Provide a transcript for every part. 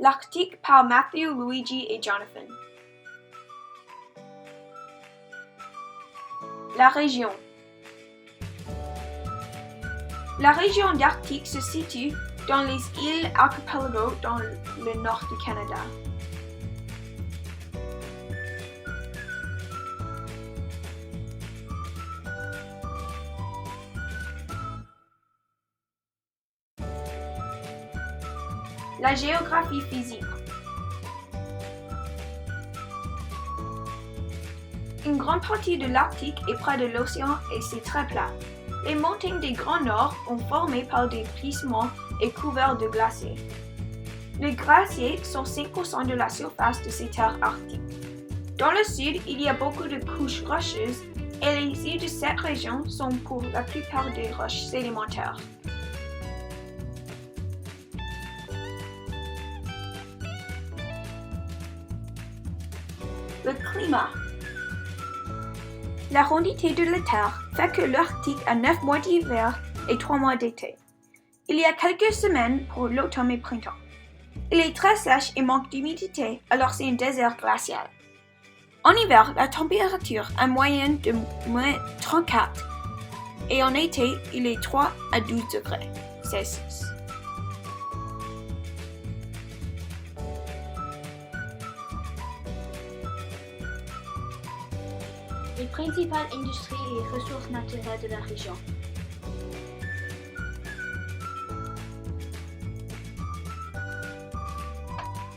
L'Arctique par Matthew, Luigi et Jonathan. La région. La région d'Arctique se situe dans les îles archipelagos dans le nord du Canada. La géographie physique. Une grande partie de l'Arctique est près de l'océan et c'est très plat. Les montagnes des Grands Nord sont formées par des glissements et couverts de glaciers. Les glaciers sont 5% de la surface de ces terres arctiques. Dans le sud, il y a beaucoup de couches rocheuses et les îles de cette région sont pour la plupart des roches sédimentaires. Le climat. L'arrondité de la Terre fait que l'Arctique a 9 mois d'hiver et 3 mois d'été. Il y a quelques semaines pour l'automne et printemps. Il est très sèche et manque d'humidité, alors c'est un désert glacial. En hiver, la température est moyenne de moins 34 et en été, il est 3 à 12 degrés Celsius. Les principales industries et ressources naturelles de la région.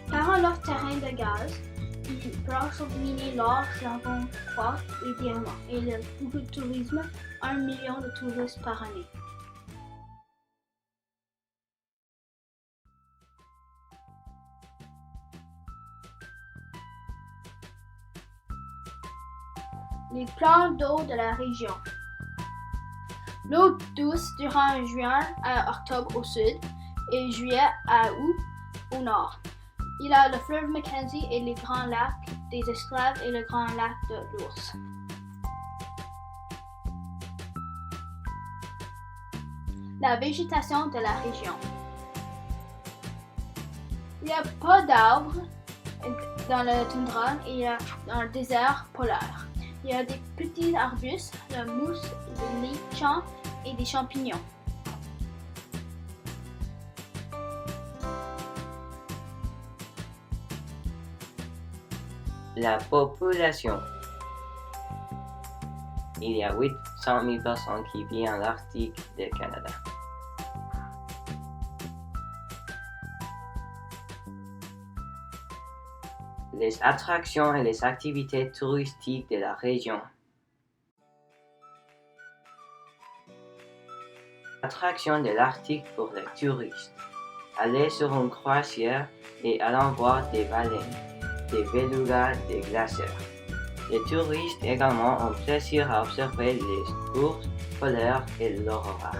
Par leur terrain de gaz, ils peuvent miner l'or, charbon, quartz et diamants, et il y a beaucoup de tourisme, 1 million de touristes par année. Les plans d'eau de la région. L'eau douce durant juin à octobre au sud et juillet à août au nord. Il y a le fleuve Mackenzie et les grands lacs des Esclaves et le grand lac de l'Ours. La végétation de la région. Il n'y a pas d'arbres dans le toundra et dans le désert polaire. Il y a des petits arbustes, de mousse, des lichens et des champignons. La population. Il y a 800 000 personnes qui vivent en Arctique du Canada. Les attractions et les activités touristiques de la région. Attractions de l'Arctique pour les touristes. Aller sur une croisière et aller voir des baleines, des belugas, des glaciers. Les touristes également ont plaisir à observer les ours polaires et l'aurore.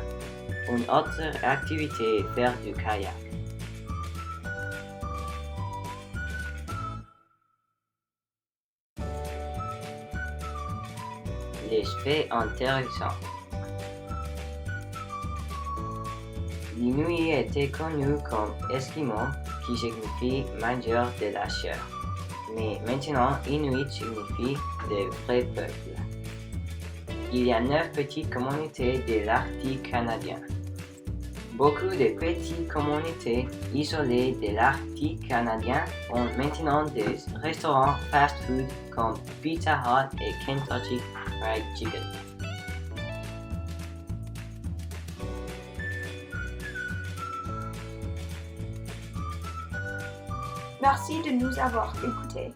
Une autre activité est faire du kayak. Les faits intéressants. L'Inuit était connu comme Esquimau, qui signifie mangeur de la chair. Mais maintenant, Inuit signifie le vrai peuple. Il y a 9 petites communautés de l'Arctique canadien. Beaucoup de petites communautés isolées de l'Arctique canadien ont maintenant des restaurants fast-food comme Pizza Hut et Kentucky Fried Chicken. Merci de nous avoir écoutés.